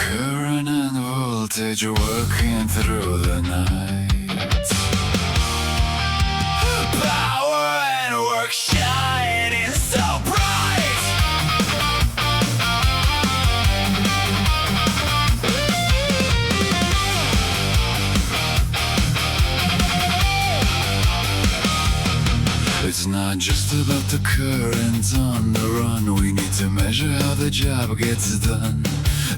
Current and voltage working through the night. Power and work shining so bright. It's not just about the current on the run. We need to measure how the job gets done.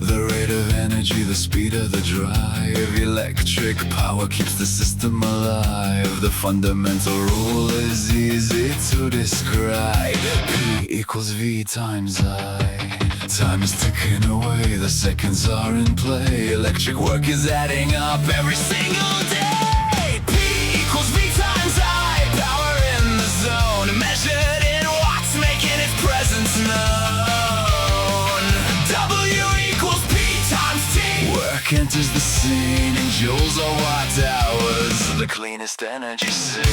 The rate of energy, the speed of the drive. Electric power keeps the system alive. The fundamental rule is easy to describe. P equals V times I. Time is ticking away, the seconds are in play. Electric work is adding up every single day. P equals V times I. Power in the zone, measured in watts, making its presence known. W equals P times T. Work enters the scene in joules or watt hours. The cleanest energy seen.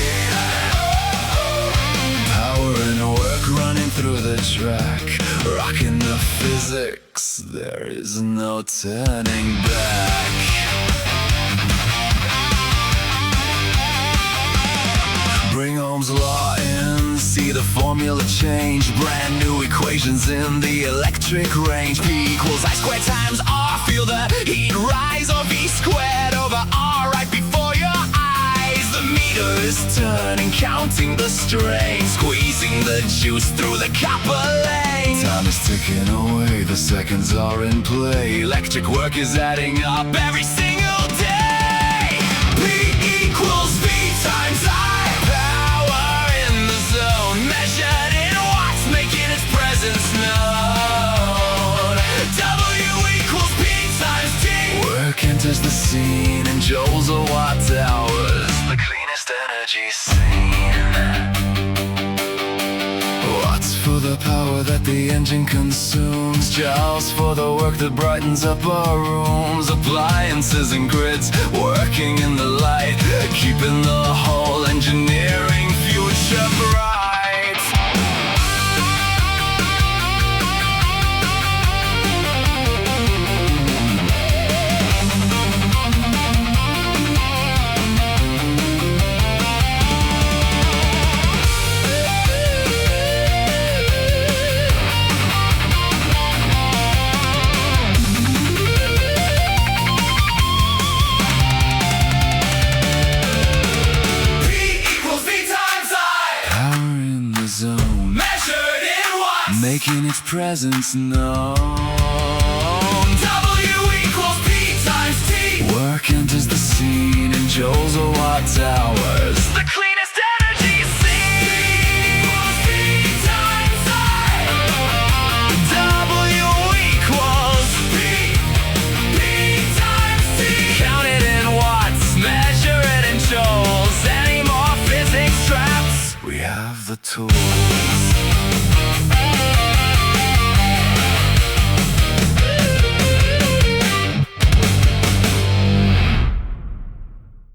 Power and work running through the track, rocking the physics, there is no turning back. Bring Ohm's law in, see the formula change. Brand new equations in the electric range. P equals I squared times R, feel the heat rise. Or V squared over R right before your eyes. The meter is turning, counting the strain, squeezing the juice through the copper lane. Time is ticking away, the seconds are in play. Electric work is adding up every single day. P equals V times I. Power in the zone, measured in watts, making its presence known. W equals P times T. Work enters the scene in joules or watt hours. The cleanest energy seen. Watts for the power that the engine consumes. Joules for the work that brightens up our rooms. Appliances and grids working in the light, keeping the whole engineering future bright. Making its presence known. W equals P times T. Work enters the scene in joules or watt hours. The cleanest energy seen. P times I. W equals P times T. Count it in watts, measure it in joules. Any more physics traps? We have the tools.